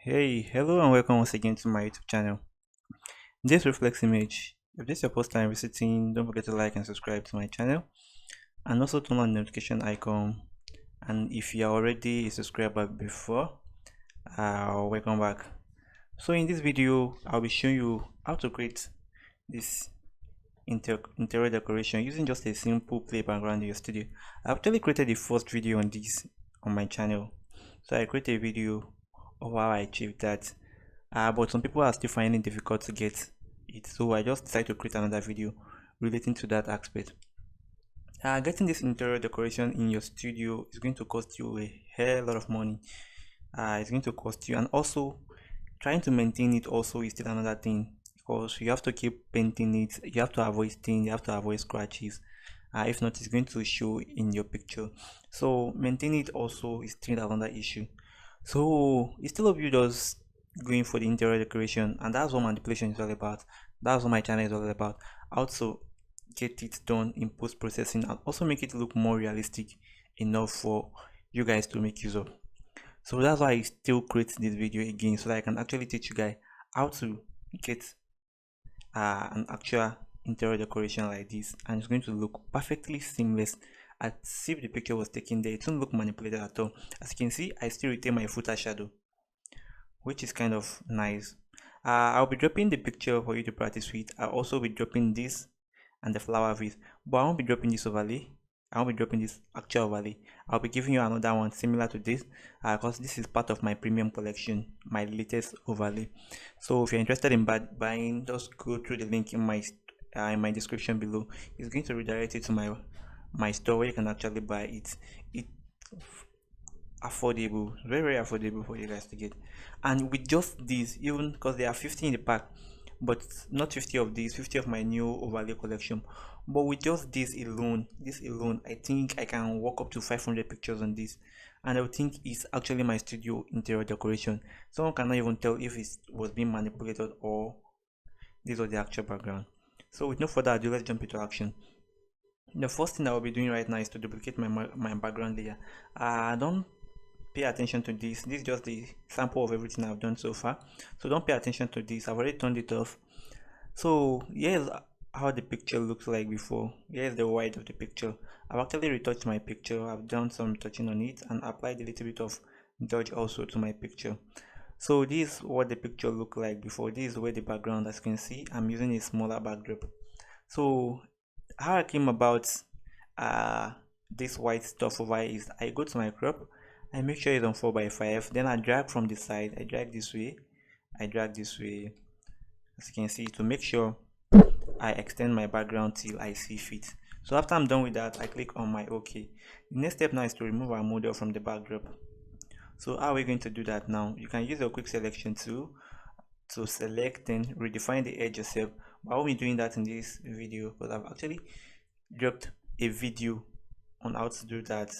Hey, hello and welcome once again to my YouTube channel. This reflects image. If this is your first time visiting, don't forget to like and subscribe to my channel and also turn on the notification icon. And if you are already a subscriber before, welcome back. So in this video, I'll be showing you how to create this interior decoration using just a simple play background in your studio. I actually created the first video on this on my channel. So I created a video of how I achieved that, but some people are still finding it difficult to get it, so I just decided to create another video relating to that aspect. Getting this interior decoration in your studio is going to cost you a hell lot of money. It's going to cost you, and also trying to maintain it also is still another thing, because you have to keep painting it, you have to avoid stains, you have to avoid scratches. If not, it's going to show in your picture. So maintaining it also is still another issue. So instead of you just going for the interior decoration, and that's what manipulation is all about, that's what my channel is all about, how to get it done in post processing and also make it look more realistic enough for you guys to make use of. So that's why I still create this video again, so that I can actually teach you guys how to get an actual interior decoration like this, and it's going to look perfectly seamless as if the picture was taken there. It won't look manipulated at all. As you can see, I still retain my footer shadow, which is kind of nice. I'll be dropping the picture for you to practice with. I'll also be dropping this and the flower with, but I won't be dropping this overlay. I won't be dropping this actual overlay. I'll be giving you another one similar to this, because this is part of my premium collection, my latest overlay. So if you're interested in buying, just go through the link in my description below. It's going to redirect you to my store where you can actually buy it. It's affordable, very very affordable for you guys to get. And with just these, even because there are 50 in the pack, but not 50 of these, 50 of my new overlay collection, but with just this alone, I think I can work up to 500 pictures on this, and I would think it's actually my studio interior decoration. Someone cannot even tell if it was being manipulated or this was the actual background. So with no further ado, let's jump into action. The first thing I will be doing right now is to duplicate my background layer. Don't pay attention to this is just the sample of everything I've done so far, so don't pay attention to this. I've already turned it off. So here's how the picture looks like before. Here's the white of the picture. I've actually retouched my picture. I've done some touching on it and applied a little bit of dodge also to my picture. So this is what the picture looked like before. This is where the background, as you can see, I'm using a smaller backdrop. So how I came about this white stuff over here is I go to my crop, I make sure it's on 4x5, then I drag from the side, I drag this way, as you can see, to make sure I extend my background till I see fit. So after I'm done with that, I click on my OK. The next step now is to remove our model from the backdrop. So how are we going to do that now? You can use your quick selection tool to select and redefine the edge yourself, but I won't be doing that in this video because I've actually dropped a video on how to do that.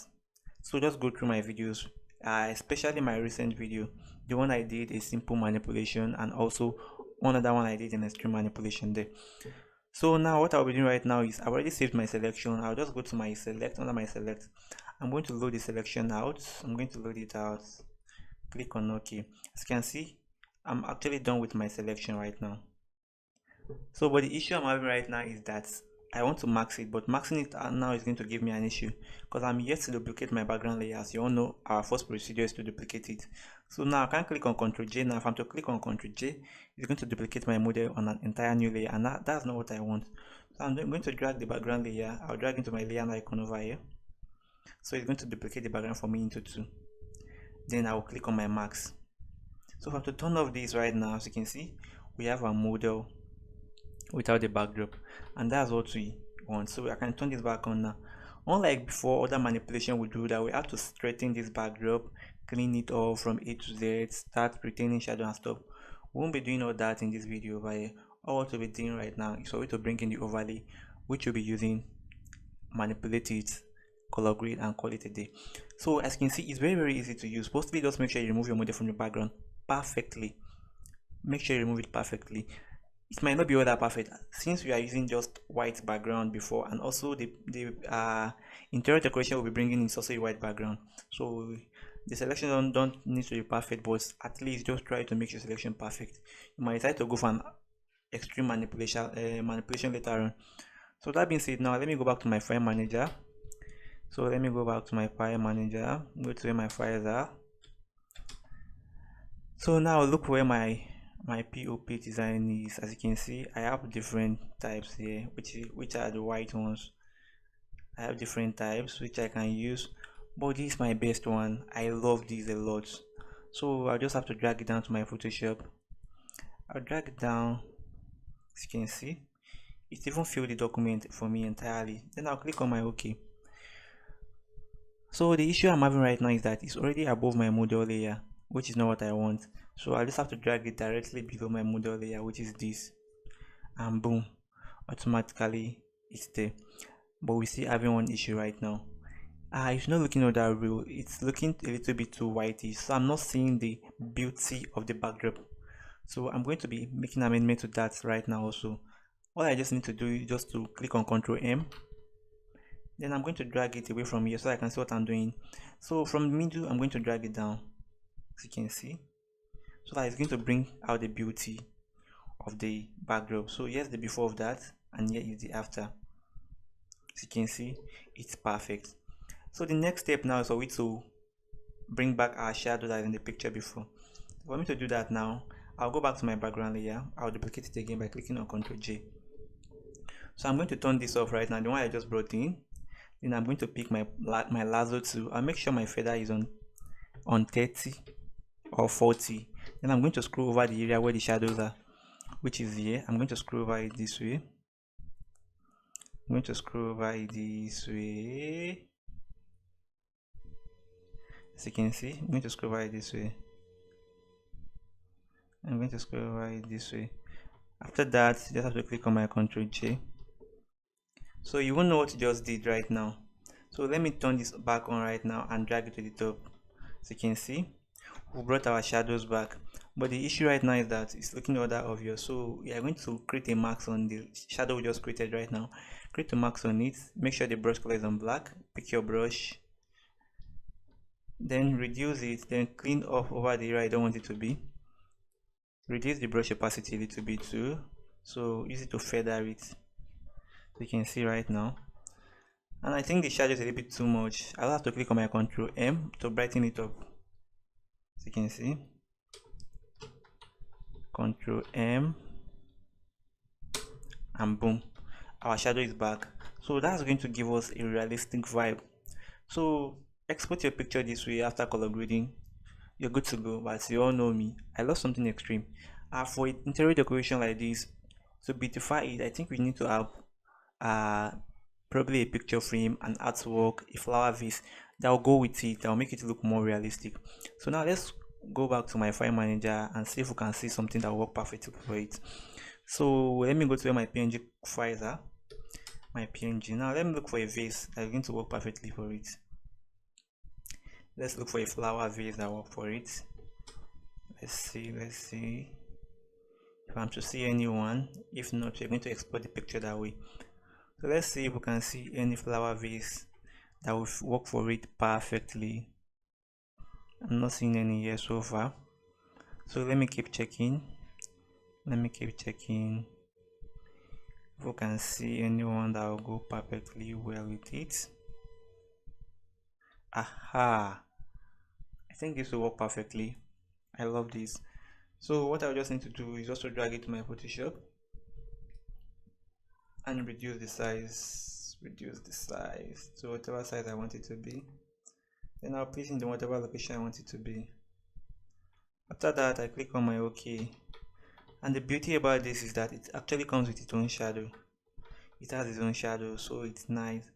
So just go through my videos, especially my recent video, the one I did a simple manipulation, and also another one I did an extreme manipulation there. So now what I'll be doing right now is I've already saved my selection. I'll just go to my select. Under my select, I'm going to load the selection out. I'm going to load it out, click on OK. As you can see, I'm actually done with my selection right now. So but the issue I'm having right now is that I want to max it, but maxing it now is going to give me an issue because I'm yet to duplicate my background layer. As you all know, our first procedure is to duplicate it. So now I can click on Ctrl J. Now if I'm to click on Ctrl J, it's going to duplicate my model on an entire new layer, and that's not what I want. So I'm going to drag the background layer. I'll drag into my layer icon over here. So it's going to duplicate the background for me into 2. Then I will click on my max. So if I'm to turn off this right now, as you can see, we have our model without the backdrop, and that's what we want. So I can turn this back on now. Unlike before, other manipulation would do that, we have to straighten this backdrop, clean it all from A to Z, start retaining shadow and stuff. We won't be doing all that in this video, but all what we'll be doing right now is for you to bring in the overlay, which we'll be using, manipulate it, color grade, and call it a day. So as you can see, it's very easy to use. Firstly, just make sure you remove your model from the background perfectly. Make sure you remove it perfectly. It might not be all that perfect since we are using just white background before, and also the interior decoration will be bringing in also a white background. So The selection don't need to be perfect, but at least just try to make your selection perfect. You might decide to go for an extreme manipulation later on. So that being said, now let me go back to my file manager. So let me go back to my file manager, go to where my files are. So now look where my POP design is. As you can see, I have different types here, which are the white ones. I have different types which I can use, but this is my best one. I love this a lot. So I'll just have to drag it down to my Photoshop. I'll drag it down. As you can see, it even filled the document for me entirely. Then I'll click on my OK. So the issue I'm having right now is that it's already above my model layer, which is not what I want. So I just have to drag it directly below my model layer, which is this, and boom, automatically it's there. But we see having one issue right now. It's not looking all that real. It's looking a little bit too whitey, so I'm not seeing the beauty of the backdrop. So I'm going to be making an amendment to that right now also. All I just need to do is just to click on Ctrl M. Then I'm going to drag it away from here so I can see what I'm doing. So from the middle, I'm going to drag it down, as you can see, so that it's going to bring out the beauty of the backdrop. So here's the before of that, and here is the after. As you can see, it's perfect. So the next step now is for we to bring back our shadow that is in the picture before. For me to do that now, I'll go back to my background layer. I'll duplicate it again by clicking on Ctrl J. So I'm going to turn this off right now, the one I just brought in. Then I'm going to pick my lasso tool. I'll make sure my feather is on 30 or 40. Then I'm going to scroll over the area where the shadows are, which is here. I'm going to scroll over it this way. I'm going to scroll over it this way. As you can see, I'm going to scroll over it this way. I'm going to scroll over it this way. After that, you just have to click on my Ctrl J. So you won't know what you just did right now. So let me turn this back on right now and drag it to the top. As you can see, we brought our shadows back. But the issue right now is that it's looking all that obvious. So we are going to create a mask on the shadow we just created right now. Create a mask on it. Make sure the brush color is on black. Pick your brush. Then reduce it. Then clean off over the area I don't want it to be. Reduce the brush opacity a little bit too. So use it to feather it. So you can see right now, and I think the shadow is a little bit too much. I'll have to click on my Ctrl M to brighten it up. So you can see, Ctrl M, and boom, our shadow is back. So that's going to give us a realistic vibe. So export your picture this way. After color grading, you're good to go. But you all know me, I love something extreme. For interior decoration like this, to beautify it, I think we need to have probably a picture frame, an artwork, a flower vase that will go with it, that will make it look more realistic. So now let's go back to my file manager and see if we can see something that will work perfectly for it. So let me go to where my PNG files are. My PNG. Now let me look for a vase that is going to work perfectly for it. Let's look for a flower vase that works for it. Let's see if I'm to see anyone. If not, we're going to export the picture that way. So let's see if we can see any flower vase that will work for it perfectly. I'm not seeing any here so far. So let me keep checking. If we can see anyone that will go perfectly well with it. Aha! I think this will work perfectly. I love this. So what I just need to do is also drag it to my Photoshop and reduce the size to whatever size I want it to be. Then I'll place it in whatever location I want it to be. After that, I click on my OK. And the beauty about this is that it actually comes with its own shadow. It has its own shadow, so it's nice.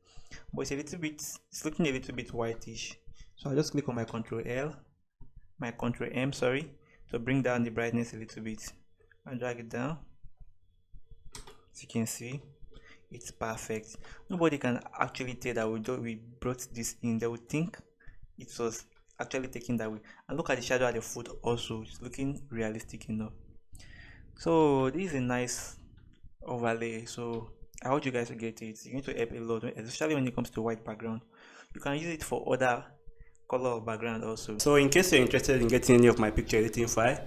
But it's looking a little bit whitish. So I'll just click on my Ctrl M, sorry, to bring down the brightness a little bit. And drag it down. As you can see, it's perfect. Nobody can actually tell that we brought this in. They would think it was actually taken that way. And look at the shadow at the foot also. It's looking realistic enough. So this is a nice overlay. So I want you guys to get it. It's going to help a lot, especially when it comes to white background. You can use it for other color of background also. So in case you're interested in getting any of my picture editing file,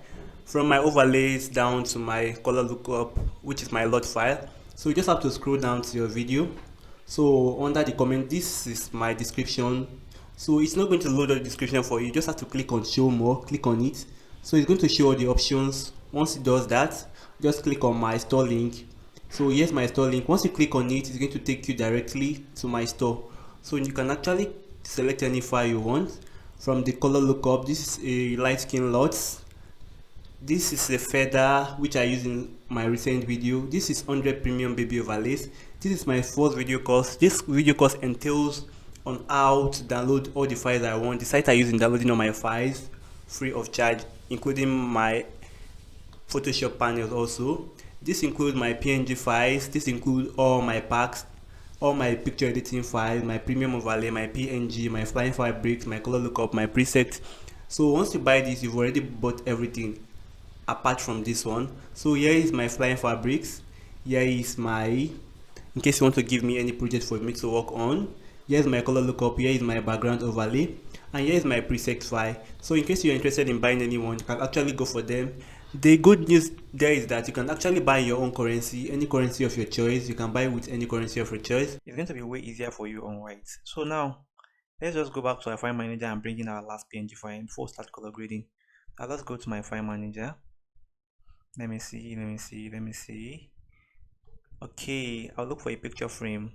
from my overlays down to my color lookup, which is my lot file, so you just have to scroll down to your video. So under the comment, this is my description. So it's not going to load the description for you. You just have to click on show more, click on it. So it's going to show all the options. Once it does that, just click on my store link. So here's my store link. Once you click on it, it's going to take you directly to my store. So you can actually select any file you want. From the color lookup, this is a light skin LUTs. This is a feather which I use in my recent video. This is 100 premium baby overlays. This is my first video course. This video course entails on how to download all the files I want. The site I use in downloading all my files free of charge, including my Photoshop panels also. This includes my PNG files. This includes all my packs, all my picture editing files, my premium overlay, my PNG, my flying fabrics, my color lookup, my presets. So once you buy this, you've already bought everything apart from this one. So here is my flying fabrics. Here is my, in case you want to give me any project for me to work on. Here's my color lookup. Here is my background overlay, and here is my preset file. So in case you're interested in buying anyone, you can actually go for them. The good news there is that you can actually buy your own currency, any currency of your choice. You can buy with any currency of your choice. It's going to be way easier for you on white. So now let's just go back to our file manager and bring in our last PNG file before we start color grading. Now let's go to my file manager. Let me see. Okay, I'll look for a picture frame.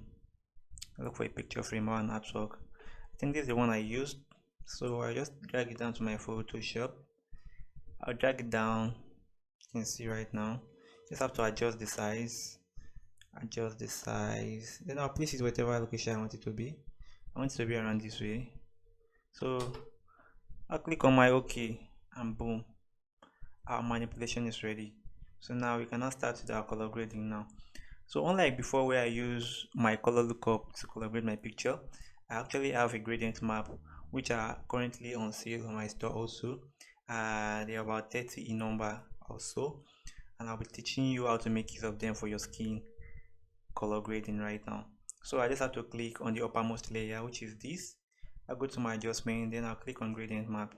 or an artwork. I think this is the one I used. So I just drag it down to my Photoshop. I'll drag it down. You can see right now. Just have to adjust the size. Then I'll place it whatever location I want it to be. I want it to be around this way. So I'll click on my OK, and boom, our manipulation is ready. So now we can now start with our color grading now. So unlike before where I use my color lookup to color grade my picture, I actually have a gradient map which are currently on sale on my store also. They are about 30 in number also, and I'll be teaching you how to make use of them for your skin color grading right now. So I just have to click on the uppermost layer, which is this. I'll go to my adjustment, then I'll click on gradient map.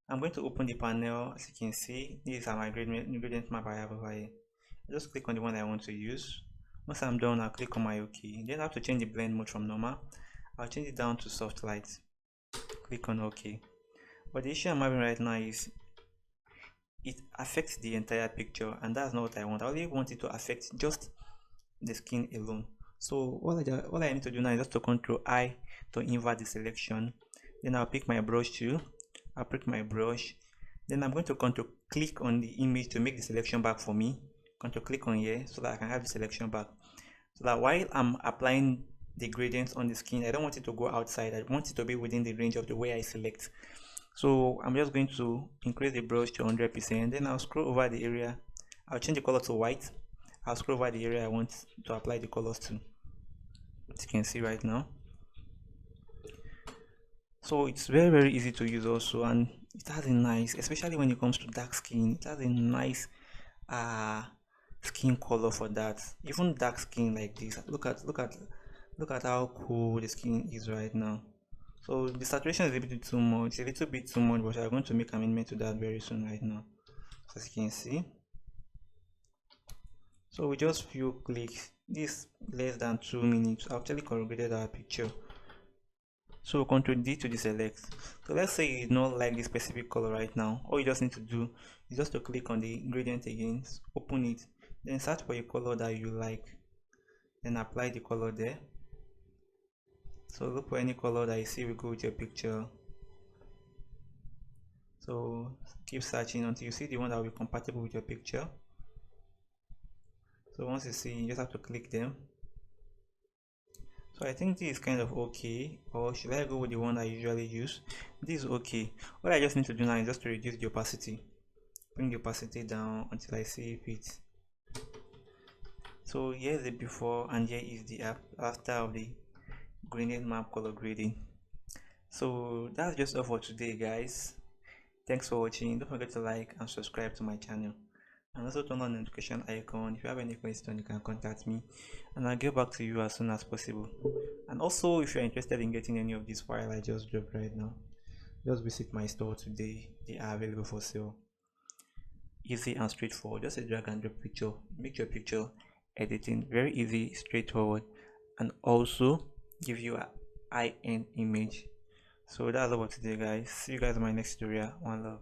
I'm going to open the panel. As you can see, these are my gradient map I have over here. I just click on the one I want to use. Once I'm done, I'll click on my OK. Then I have to change the blend mode from normal. I'll change it down to soft light. Click on OK. But the issue I'm having right now is it affects the entire picture, and that's not what I want. I only want it to affect just the skin alone. So all I need to do now is just to Control I to invert the selection. Then I'll pick my brush tool. I'll pick my brush. Then I'm going to Control click on the image to make the selection back for me. Control click on here so that I can have the selection back. So that while I'm applying the gradients on the skin, I don't want it to go outside. I want it to be within the range of the way I select. So I'm just going to increase the brush to 100%. Then I'll scroll over the area. I'll change the color to white. I'll scroll over the area I want to apply the colors to, as you can see right now. So it's very easy to use also, and it has a nice, especially when it comes to dark skin, it has a nice skin color for that. Even dark skin like this, look at how cool the skin is right now. So the saturation is a little bit too much, but I'm going to make amendment to that very soon right now, as you can see. So with just few clicks, this less than 2 minutes, I actually corrugated our picture. So Ctrl D to deselect. So let's say you don't like this specific color right now. All you just need to do is just to click on the gradient again, open it, then search for a color that you like, then apply the color there. So look for any color that you see will go with your picture. So keep searching until you see the one that will be compatible with your picture. So once you see, you just have to click them. So I think this is kind of okay, or should I go with the one I usually use? This is okay. What I just need to do now is just to reduce the opacity. Bring the opacity down until I see it fits. So here's the before and here is the after of the gradient map color grading. So that's just all for today, guys. Thanks for watching. Don't forget to like and subscribe to my channel. and also turn on the notification icon. If you have any question, you can contact me and I'll get back to you as soon as possible. And also, if you're interested in getting any of these files I just dropped right now, just visit my store today. They are available for sale. Easy and straightforward, just a drag and drop picture, make your picture editing very easy, straightforward, and also give you a high-end image. So that's all for today, guys. See you guys in my next tutorial. One love.